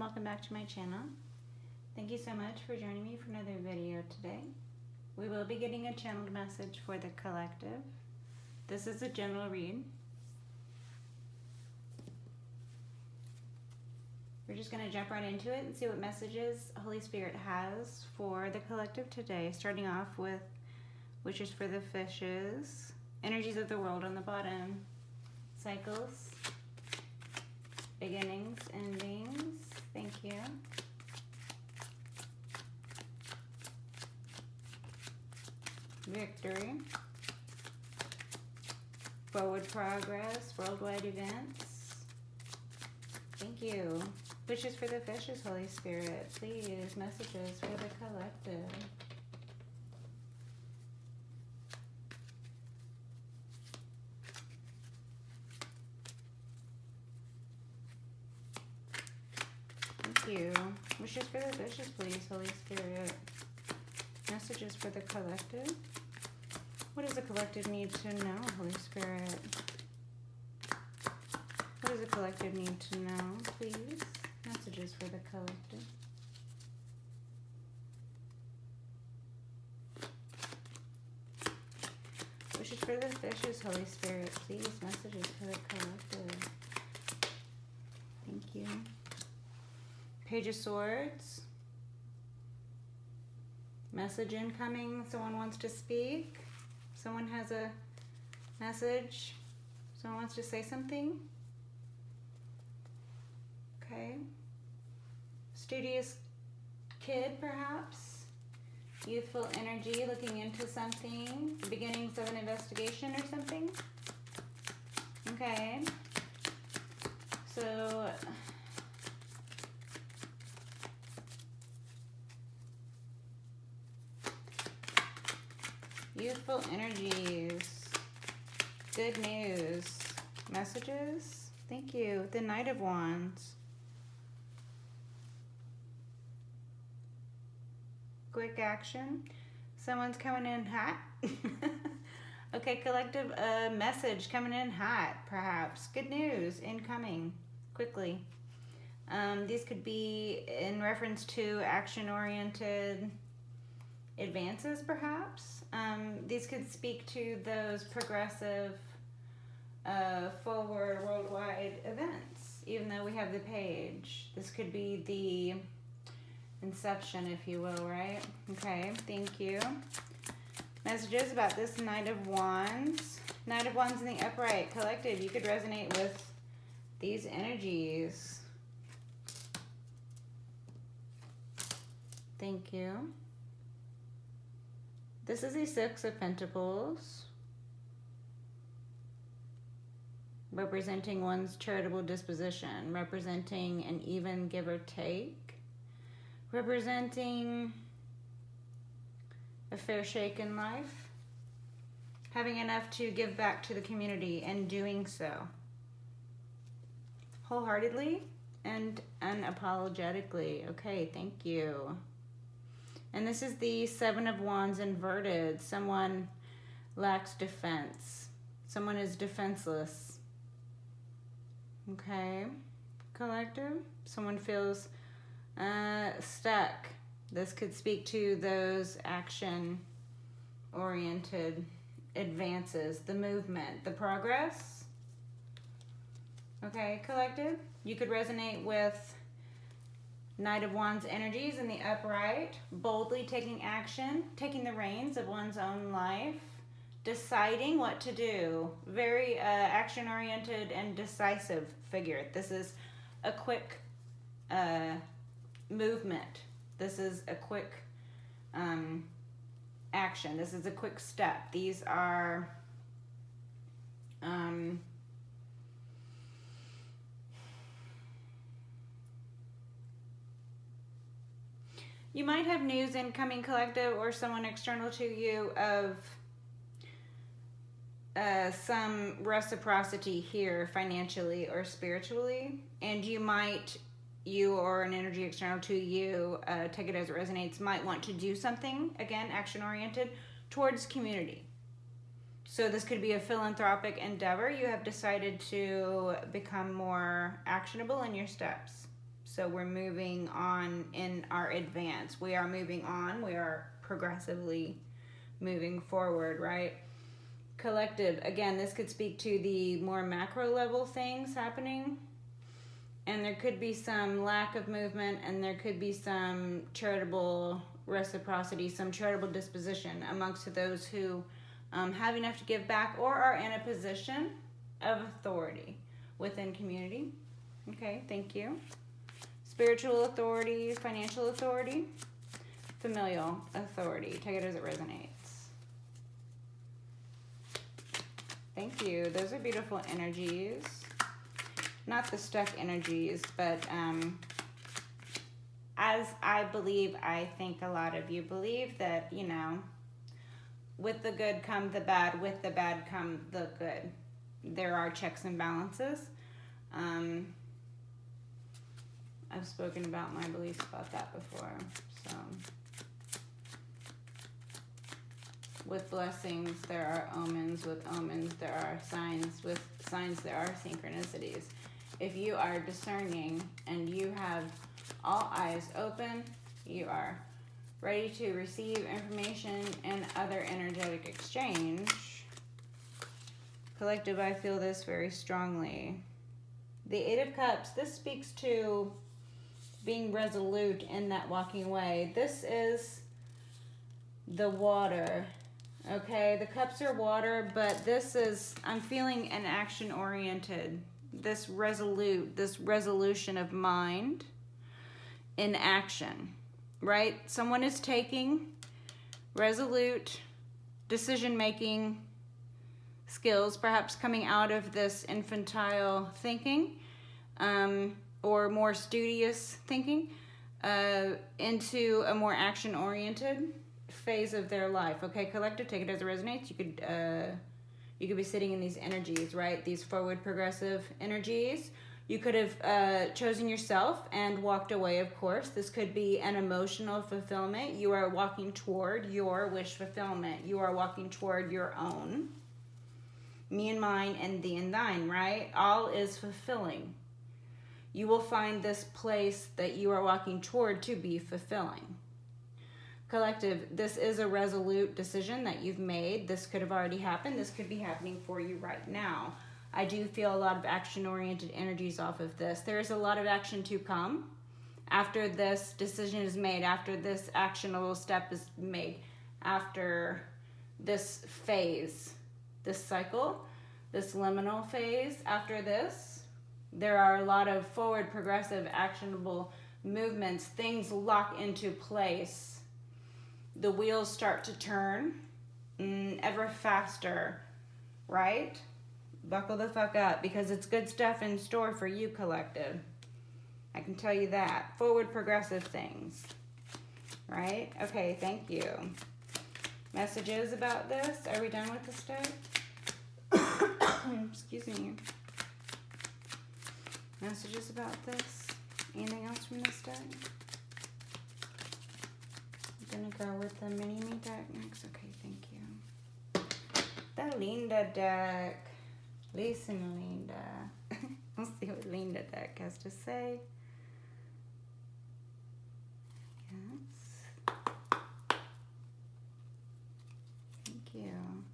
welcome back to my channel. Thank you so much for joining me for another video today. We will be getting a channeled message for the collective. This is a general read. We're just going to jump right into it and see what messages Holy Spirit has for the collective today, starting off with which is for the fishes, energies of the world on the bottom, cycles, beginnings, endings. Thank you. Victory. Forward progress, worldwide events. Thank you. Wishes for the fishes, Holy Spirit. Please, messages for the collective. Thank you. Wishes for the fishes, please, Holy Spirit. Messages for the collective. What does the collective need to know, Holy Spirit? What does the collective need to know, please? Messages for the collective. Wishes for the fishes, Holy Spirit, please. Messages for the collective. Thank you. Page of Swords. Message incoming. Someone wants to speak. Someone has a message. Someone wants to say something. Okay. Studious kid, perhaps. Youthful energy, looking into something. The beginnings of an investigation or something. Okay. So youthful energies, good news, messages. Thank you. The Knight of Wands. Quick action. Someone's coming in hot. Okay, collective, message coming in hot, perhaps. Good news incoming quickly. These could be in reference to action-oriented advances, perhaps. These could speak to those progressive, forward worldwide events, even though we have the page. This could be the inception, if you will, right? Okay, thank you. Messages about this Knight of Wands. Knight of Wands in the upright. Collective, you could resonate with these energies. Thank you. This is the Six of Pentacles, representing one's charitable disposition, representing an even give or take, representing a fair shake in life, having enough to give back to the community and doing so wholeheartedly and unapologetically. Okay, thank you. And this is the Seven of Wands inverted. Someone lacks defense. Someone is defenseless. Okay, collective. Someone feels stuck. This could speak to those action-oriented advances, the movement, the progress. Okay, collective. You could resonate with Knight of Wands energies in the upright, boldly taking action, taking the reins of one's own life, deciding what to do. Very action-oriented and decisive figure. This is a quick movement. This is a quick action. This is a quick step. These are you might have news incoming, collective, or someone external to you of some reciprocity here, financially or spiritually, and you or an energy external to you, take it as it resonates, might want to do something, again, action-oriented, towards community. So this could be a philanthropic endeavor. You have decided to become more actionable in your steps. So we're moving on in our advance. We are moving on. We are progressively moving forward, right? Collective, again, this could speak to the more macro level things happening. And there could be some lack of movement, and there could be some charitable reciprocity, some charitable disposition amongst those who have enough to give back or are in a position of authority within community. Okay, thank you. Spiritual authority, financial authority, familial authority. Take it as it resonates. Thank you. Those are beautiful energies. Not the stuck energies, but as I think a lot of you believe that, you know, with the good come the bad, with the bad come the good. There are checks and balances. I've spoken about my beliefs about that before. So, with blessings, there are omens. With omens, there are signs. With signs, there are synchronicities. If you are discerning and you have all eyes open, you are ready to receive information and other energetic exchange. Collective, I feel this very strongly. The Eight of Cups, this speaks to being resolute in that walking away. This is the water. Okay, the cups are water, but this is, I'm feeling an action oriented. This resolution of mind in action, right? Someone is taking resolute decision-making skills, perhaps coming out of this infantile thinking, or more studious thinking, into a more action-oriented phase of their life. Okay, collective, take it as it resonates. You could be sitting in these energies, right? These forward progressive energies. You could have chosen yourself and walked away, of course. This could be an emotional fulfillment. You are walking toward your wish fulfillment. You are walking toward your own. Me and mine and thee and thine, right? All is fulfilling. You will find this place that you are walking toward to be fulfilling. Collective, this is a resolute decision that you've made. This could have already happened. This could be happening for you right now. I do feel a lot of action-oriented energies off of this. There is a lot of action to come after this decision is made, after this actionable step is made, after this phase, this cycle, this liminal phase. After this, there are a lot of forward, progressive, actionable movements. Things lock into place. The wheels start to turn ever faster, right? Buckle the fuck up, because it's good stuff in store for you, collective. I can tell you that. Forward progressive things, right? Okay, thank you. Messages about this? Are we done with this deck? Excuse me. Messages about this? Anything else from this deck? I'm gonna go with the mini-me deck next. Okay, thank you. The Linda deck. Listen, Linda. Let's see what Linda deck has to say. Yes. Thank you.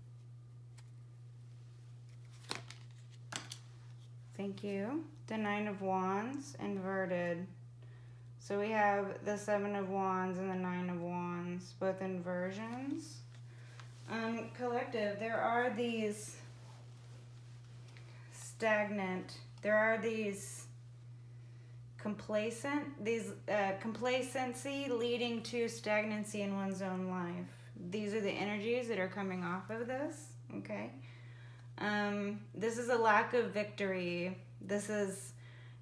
Thank you. The Nine of Wands inverted. So we have the Seven of Wands and the Nine of Wands, both inversions. Collective, there are these stagnant, there are these complacency leading to stagnancy in one's own life. These are the energies that are coming off of this, okay? This is a lack of victory. This is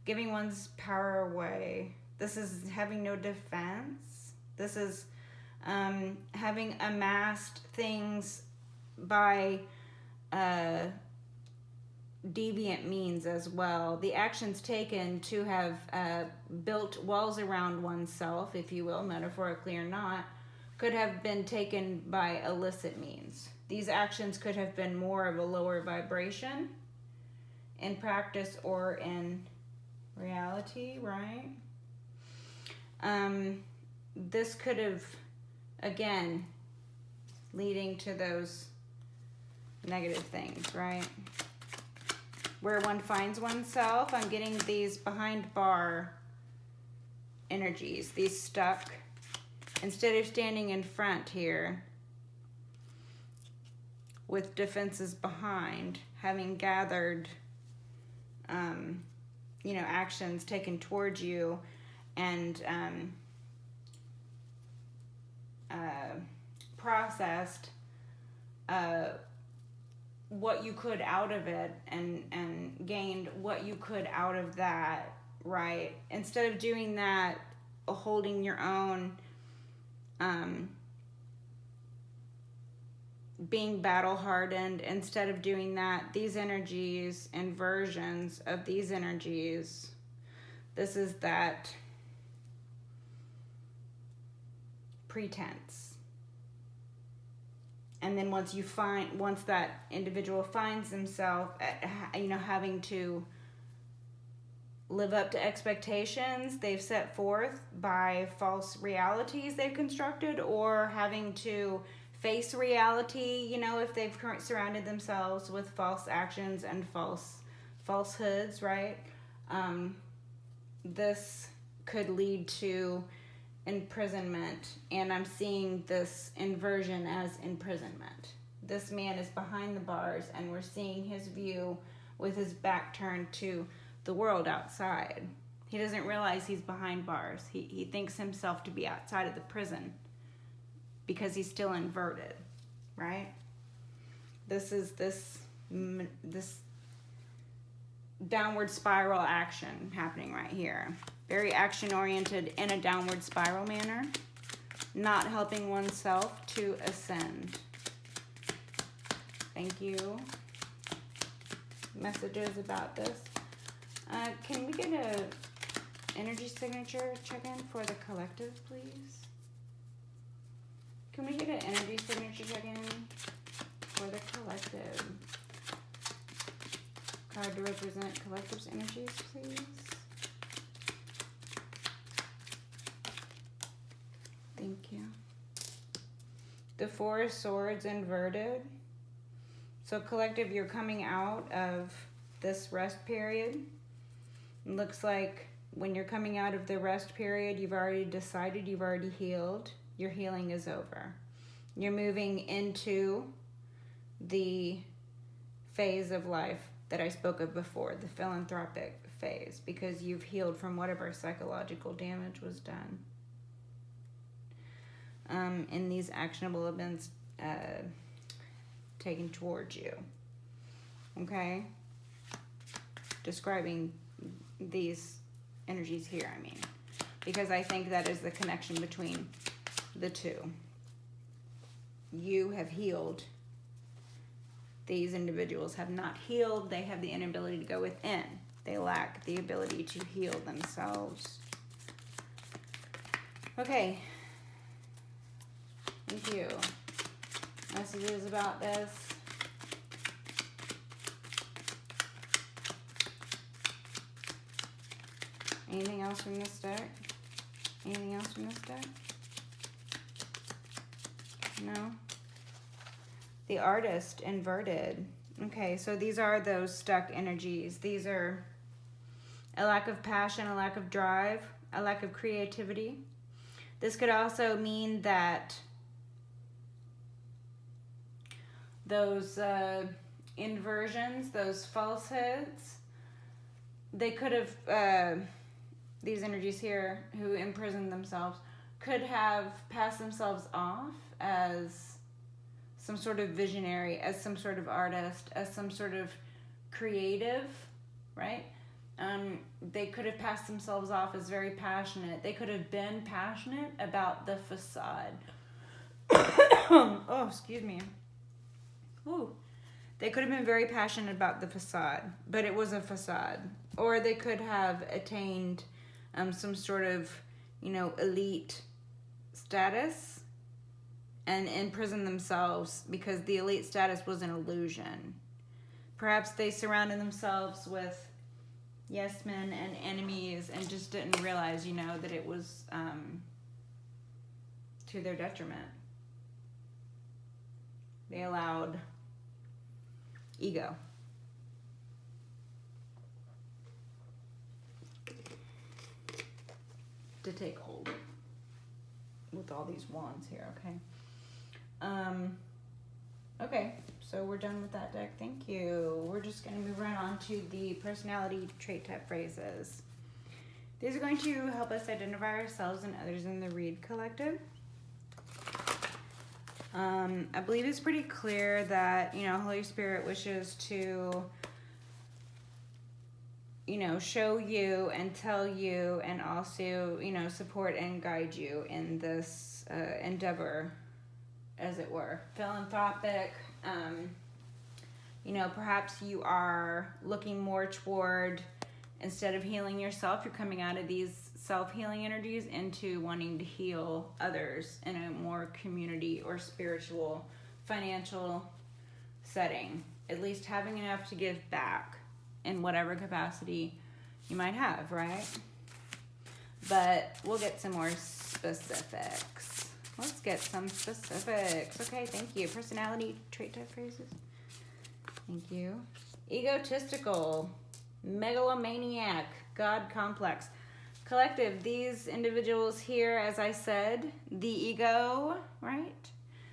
giving one's power away. This is having no defense. This is having amassed things by deviant means as well. The actions taken to have built walls around oneself, if you will, metaphorically or not, could have been taken by illicit means. These actions could have been more of a lower vibration in practice or in reality, right? This could have, again, leading to those negative things, right? Where one finds oneself, I'm getting these behind bar energies, these stuck. Instead of standing in front here with defenses behind, having gathered, actions taken towards you and processed what you could out of it and gained what you could out of that, right? Instead of doing that, holding your own, being battle hardened, instead of doing that, these energies and versions of these energies, this is that pretense. And then once that individual finds himself having to live up to expectations they've set forth by false realities they've constructed, or having to face reality, if they've surrounded themselves with false actions and falsehoods, right? This could lead to imprisonment, and I'm seeing this inversion as imprisonment. This man is behind the bars, and we're seeing his view with his back turned to the world outside. He doesn't realize he's behind bars. He thinks himself to be outside of the prison because he's still inverted, right? This is this downward spiral action happening right here. Very action-oriented in a downward spiral manner, not helping oneself to ascend. Thank you. Messages about this. Can we get a energy signature check-in for the collective, please? Can we get an energy signature check-in for the collective? Card to represent collective's energies, please. Thank you. The Four of Swords inverted. So collective, you're coming out of this rest period. It looks like when you're coming out of the rest period, you've already decided, you've already healed. Your healing is over. You're moving into the phase of life that I spoke of before, the philanthropic phase, because you've healed from whatever psychological damage was done. In these actionable events taken towards you. Okay? Describing these energies here, because I think that is the connection between the two. You have healed. These individuals have not healed. They have the inability to go within. They lack the ability to heal themselves. Okay. Thank you. Messages about this. Anything else from this deck? Anything else from this deck? No? The Artist inverted. Okay, so these are those stuck energies. These are a lack of passion, a lack of drive, a lack of creativity. This could also mean that those inversions, those falsehoods, they could have, these energies here who imprison themselves, could have passed themselves off as some sort of visionary, as some sort of artist, as some sort of creative, right? They could have passed themselves off as very passionate. They could have been passionate about the facade. Oh, excuse me. Ooh. They could have been very passionate about the facade, but it was a facade. Or they could have attained some sort of, elite status and imprison themselves because the elite status was an illusion. Perhaps they surrounded themselves with, yes men and enemies, and just didn't realize, you know, that it was to their detriment. They allowed ego. To take hold with all these wands here, okay? Okay, so we're done with that deck. Thank you. We're just going to move right on to the personality trait type phrases. These are going to help us identify ourselves and others in the Read Collective. I believe it's pretty clear that, you know, Holy Spirit wishes to, you know, show you and tell you, and also, you know, support and guide you in this endeavor, as it were. Philanthropic, you know, perhaps you are looking more toward, instead of healing yourself, you're coming out of these self-healing energies into wanting to heal others in a more community or spiritual, financial setting. At least having enough to give back in whatever capacity you might have, right? But we'll get some more specifics. Let's get some specifics. Okay, thank you. Personality trait type phrases. Thank you. Egotistical, megalomaniac, God complex. Collective, these individuals here, as I said, the ego, right?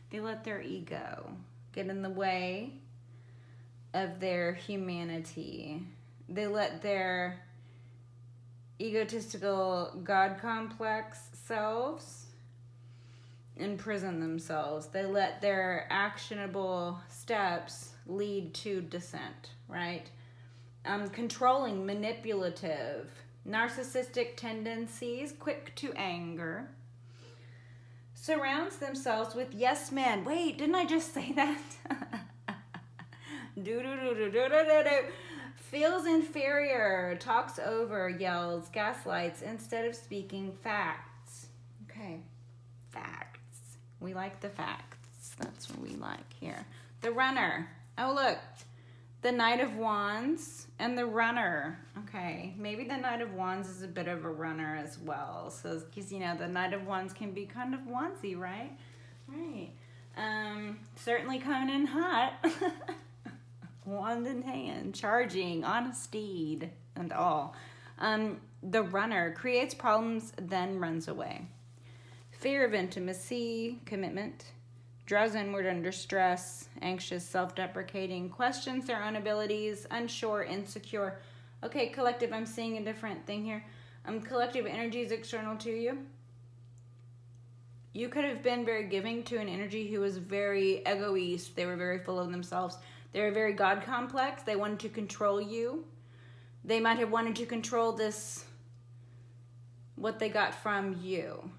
They let their ego get in the way of their humanity. They let their egotistical God complex selves imprison themselves. They let their actionable steps lead to dissent, right? Controlling, manipulative, narcissistic tendencies, quick to anger, surrounds themselves with yes men. Wait, didn't I just say that? Feels inferior, talks over, yells, gaslights instead of speaking facts. Okay, facts. We like the facts. That's what we like here. The runner. Oh, look. The Knight of Wands and the runner. Okay, maybe the Knight of Wands is a bit of a runner as well. So, because, you know, the Knight of Wands can be kind of wandsy, right? Right. Certainly coming in hot. Wand in hand, charging on a steed and all. The runner creates problems, then runs away. Fear of intimacy, commitment. Draws inward under stress, anxious, self-deprecating, questions their own abilities, unsure, insecure. Okay, collective, I'm seeing a different thing here. Collective energy is external to you. You could have been very giving to an energy who was very egoist. They were very full of themselves. They were very God complex. They wanted to control you. They might have wanted to control this, what they got from you.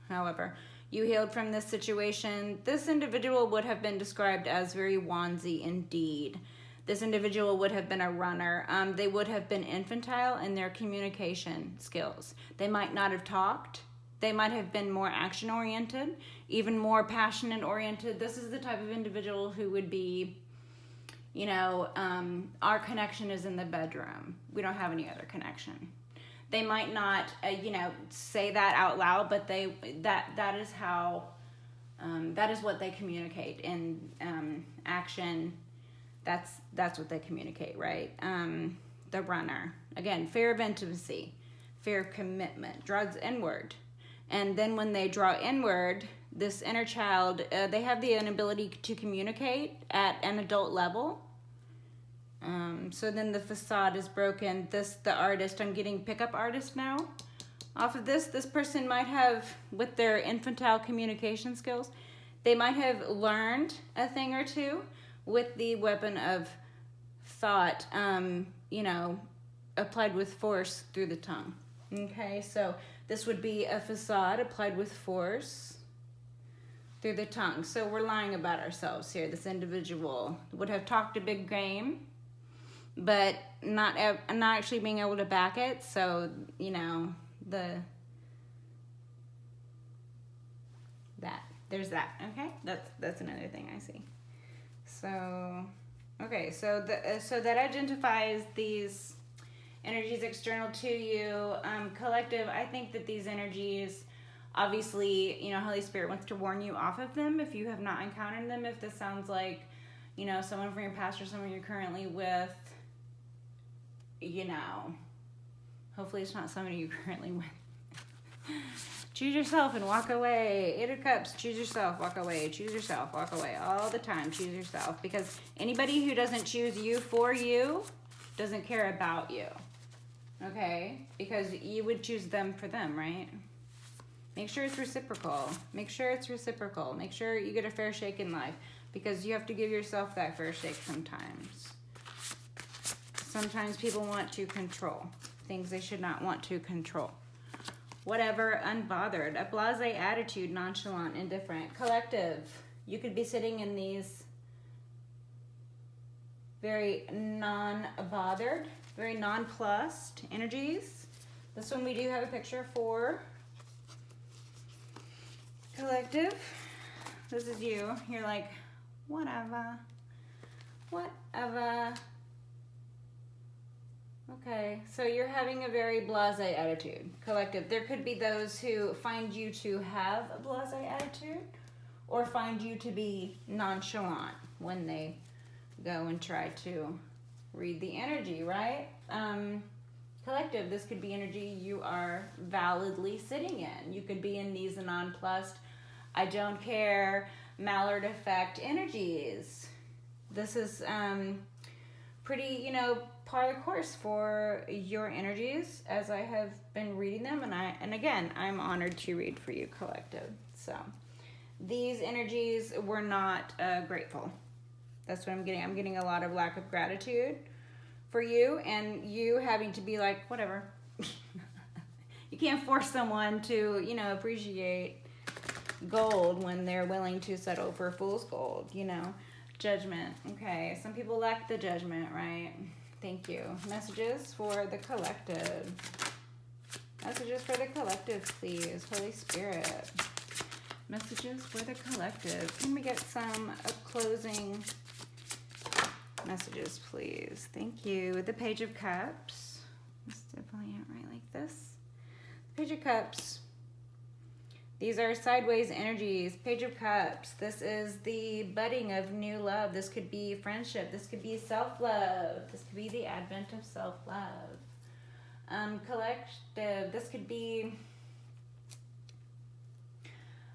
However, you healed from this situation. This individual would have been described as very wandsy indeed. This individual would have been a runner. They would have been infantile in their communication skills. They might not have talked. They might have been more action-oriented, even more passionate-oriented. This is the type of individual who would be, you know, our connection is in the bedroom. We don't have any other connection. They might not, you know, say that out loud, but that is how, that is what they communicate in action. That's what they communicate, right? The runner, again, fear of intimacy, fear of commitment, draws inward, and then when they draw inward, this inner child, they have the inability to communicate at an adult level. So then the facade is broken. The artist, I'm getting pickup artist now. Off of this person might have, with their infantile communication skills, they might have learned a thing or two with the weapon of thought, you know, applied with force through the tongue. Okay, so this would be a facade applied with force through the tongue. So we're lying about ourselves here. This individual would have talked a big game, but not actually being able to back it. So, you know, there's that. Okay, that's another thing I see. So, okay, so that identifies these energies external to you. Collective, I think that these energies, obviously, Holy Spirit wants to warn you off of them if you have not encountered them. If this sounds like, someone from your past or someone you're currently with, hopefully it's not somebody you're currently with. Choose yourself and walk away. 8 of Cups, choose yourself, walk away. Choose yourself, walk away. All the time, choose yourself. Because anybody who doesn't choose you for you doesn't care about you. Okay? Because you would choose them for them, right? Make sure it's reciprocal. Make sure it's reciprocal. Make sure you get a fair shake in life. Because you have to give yourself that fair shake sometimes. Sometimes people want to control things they should not want to control. Whatever, unbothered, a blasé attitude, nonchalant, indifferent. Collective, you could be sitting in these very non-bothered, very nonplussed energies. This one we do have a picture for. Collective, this is you. You're like, whatever. Okay, so you're having a very blasé attitude. Collective, there could be those who find you to have a blasé attitude or find you to be nonchalant when they go and try to read the energy, right? Collective, this could be energy you are validly sitting in. You could be in these nonplussed, I don't care, Mallard effect energies. This is pretty, par of the course for your energies as I have been reading them, and again, I'm honored to read for you, collective. So these energies were not grateful. That's what I'm getting. I'm getting a lot of lack of gratitude for you, and you having to be like, whatever. You can't force someone to, appreciate gold when they're willing to settle for fool's gold, Judgment. Okay, some people lack the judgment, right? Thank you. Messages for the collective. Messages for the collective, please. Holy Spirit. Messages for the collective. Can we get some closing messages, please? Thank you. The Page of Cups. Let's definitely right like this. Page of Cups. These are sideways energies. Page of Cups. This is the budding of new love. This could be friendship. This could be self-love. This could be the advent of self-love. Collective. This could be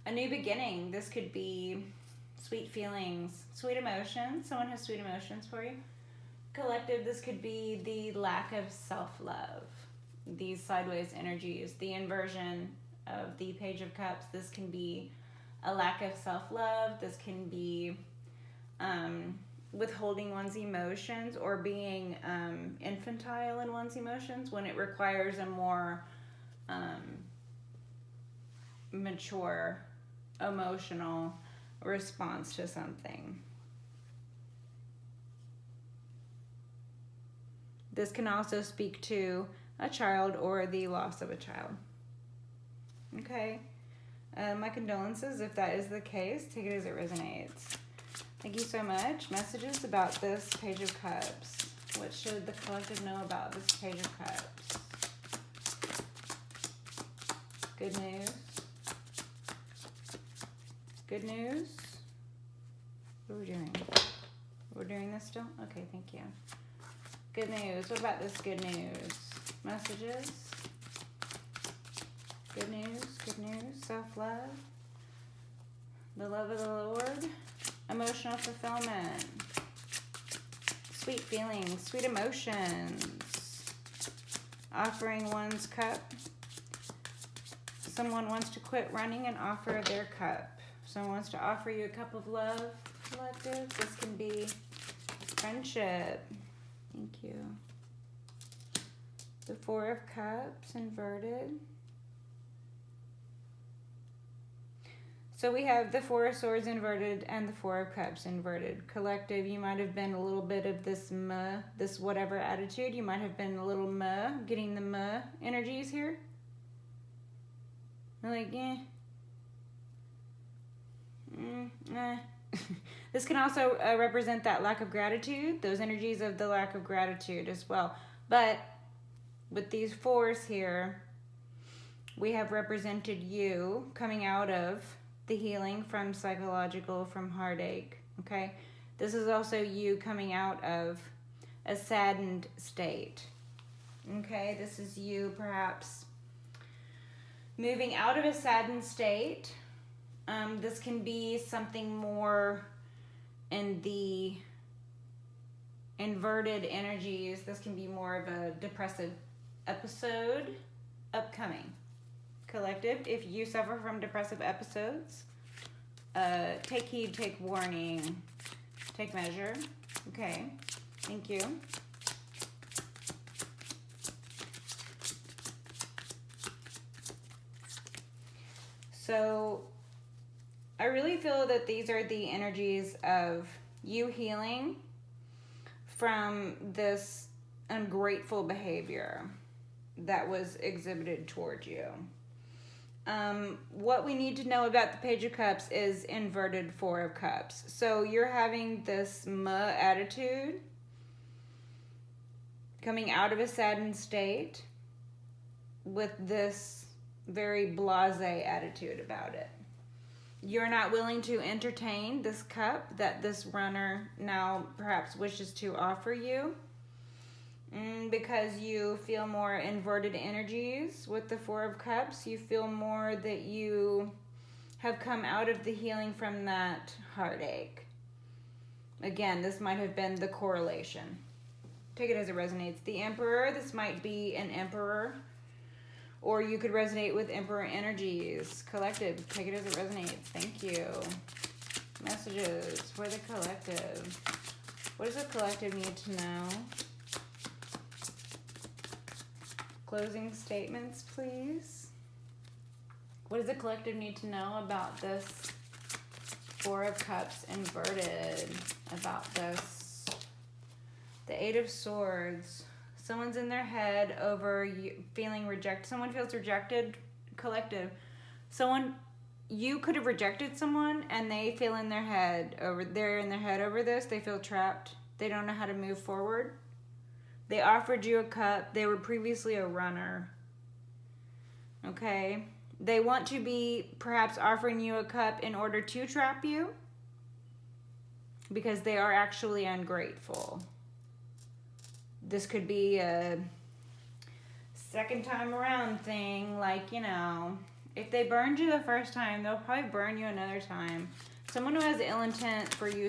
a new beginning. This could be sweet feelings, sweet emotions. Someone has sweet emotions for you. Collective. This could be the lack of self-love. These sideways energies. The inversion of the Page of Cups. This can be a lack of self-love. This can be withholding one's emotions or being infantile in one's emotions when it requires a more mature emotional response to something. This can also speak to a child or the loss of a child. Okay, my condolences if that is the case. Take it as it resonates. Thank you so much. Messages about this Page of Cups. What should the collective know about this Page of Cups? Good news. Good news. What are we doing? We're doing this still? Okay, thank you. Good news. What about this good news? Messages. Good news, self-love, the love of the Lord, emotional fulfillment, sweet feelings, sweet emotions, offering one's cup. Someone wants to quit running and offer their cup. Someone wants to offer you a cup of love, collective. This can be friendship. Thank you. The Four of Cups inverted. So we have the Four of Swords inverted and the Four of Cups inverted. Collective, you might have been a little bit of this this whatever attitude. You might have been a little getting the energies here. Like, This can also represent that lack of gratitude, those energies of the lack of gratitude as well. But with these fours here, we have represented you coming out of the healing from psychological, from heartache, okay? This is also you coming out of a saddened state, okay? This is you perhaps moving out of a saddened state. This can be something more in the inverted energies. This can be more of a depressive episode upcoming. Collective, if you suffer from depressive episodes, take heed, take warning, take measure. Okay, thank you. So I really feel that these are the energies of you healing from this ungrateful behavior that was exhibited towards you. What we need to know about the Page of Cups is inverted Four of Cups. So you're having this attitude coming out of a saddened state with this very blasé attitude about it. You're not willing to entertain this cup that this runner now perhaps wishes to offer you. Because you feel more inverted energies with the Four of Cups. You feel more that you have come out of the healing from that heartache. Again, this might have been the correlation. Take it as it resonates. The Emperor, this might be an Emperor. Or you could resonate with Emperor energies. Collective, take it as it resonates. Thank you. Messages for the collective. What does the collective need to know? Closing statements, please. What does the collective need to know about this Four of Cups inverted? About this. The Eight of Swords. Someone's in their head over you feeling rejected. Someone feels rejected. Collective. You could have rejected someone and they feel in their head over, they're in their head over this. They feel trapped. They don't know how to move forward. They offered you a cup. They were previously a runner. Okay? They want to be perhaps offering you a cup in order to trap you because they are actually ungrateful. This could be a second time around thing. Like, if they burned you the first time, they'll probably burn you another time. Someone who has ill intent for you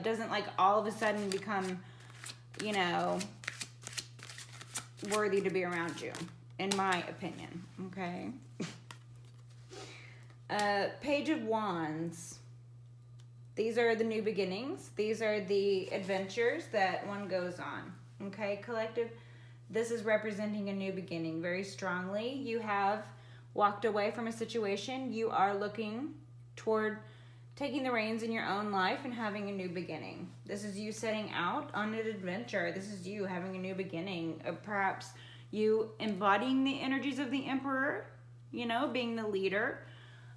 doesn't like all of a sudden become worthy to be around you, in my opinion, okay? Page of Wands. These are the new beginnings. These are the adventures that one goes on, okay? Collective, this is representing a new beginning very strongly. You have walked away from a situation. You are looking toward taking the reins in your own life and having a new beginning. This is you setting out on an adventure. This is you having a new beginning. Perhaps you embodying the energies of the Emperor, being the leader,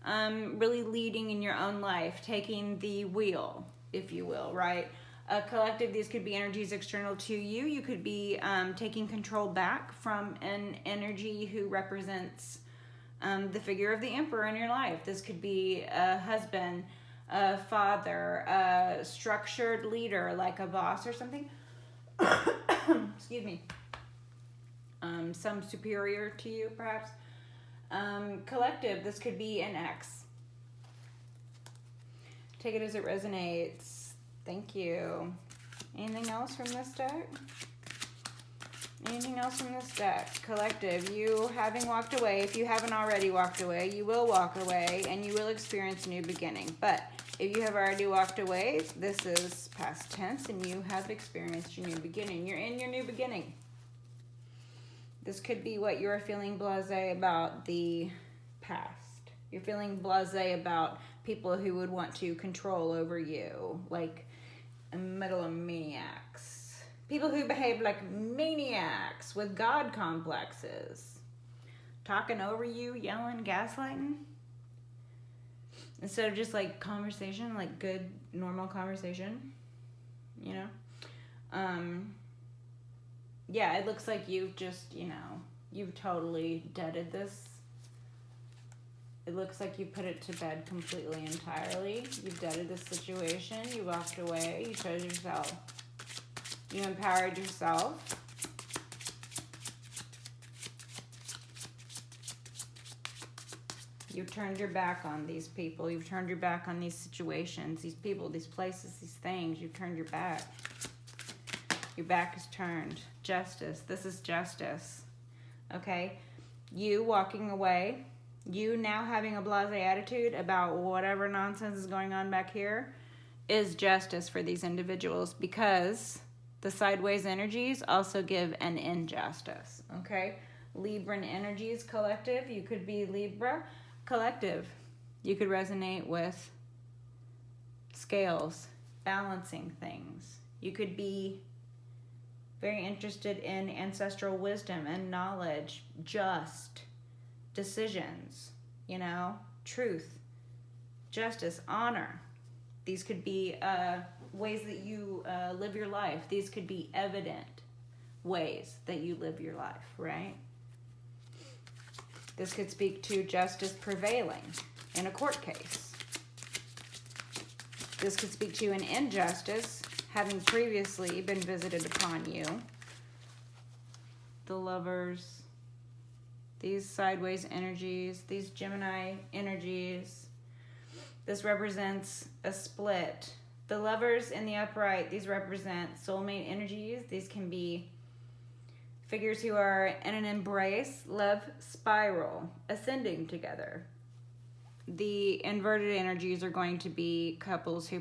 really leading in your own life, taking the wheel, if you will, right? A collective, these could be energies external to you. You could be taking control back from an energy who represents the figure of the Emperor in your life. This could be a husband, a father, a structured leader like a boss or something. Excuse me. Some superior to you, perhaps. Collective, this could be an ex. Take it as it resonates. Thank you. Anything else from this deck? Anything else from this deck? Collective, you having walked away, if you haven't already walked away, you will walk away and you will experience a new beginning. But if you have already walked away, this is past tense and you have experienced your new beginning. You're in your new beginning. This could be what you're feeling blasé about the past. You're feeling blasé about people who would want to control over you, like megalomaniacs. People who behave like maniacs with God complexes. Talking over you, yelling, gaslighting. Instead of just like conversation, like good, normal conversation. yeah, it looks like you've just, you've totally deaded this. It looks like you put it to bed completely, entirely. You've deaded this situation. You walked away. You chose yourself. You empowered yourself. You've turned your back on these people. You've turned your back on these situations, these people, these places, these things. You've turned your back. Your back is turned. Justice. This is justice. Okay? You walking away, you now having a blasé attitude about whatever nonsense is going on back here is justice for these individuals, because the sideways energies also give an injustice. Okay? Libran energies, collective. You could be Libra. Collective. You could resonate with scales, balancing things. You could be very interested in ancestral wisdom and knowledge, just decisions, truth, justice, honor. These could be ways that you live your life. These could be evident ways that you live your life, right? This could speak to justice prevailing in a court case. This could speak to an injustice having previously been visited upon you. The Lovers, these sideways energies, these Gemini energies. This represents a split. The Lovers in the upright, these represent soulmate energies. These can be figures who are in an embrace, love spiral, ascending together. The inverted energies are going to be couples who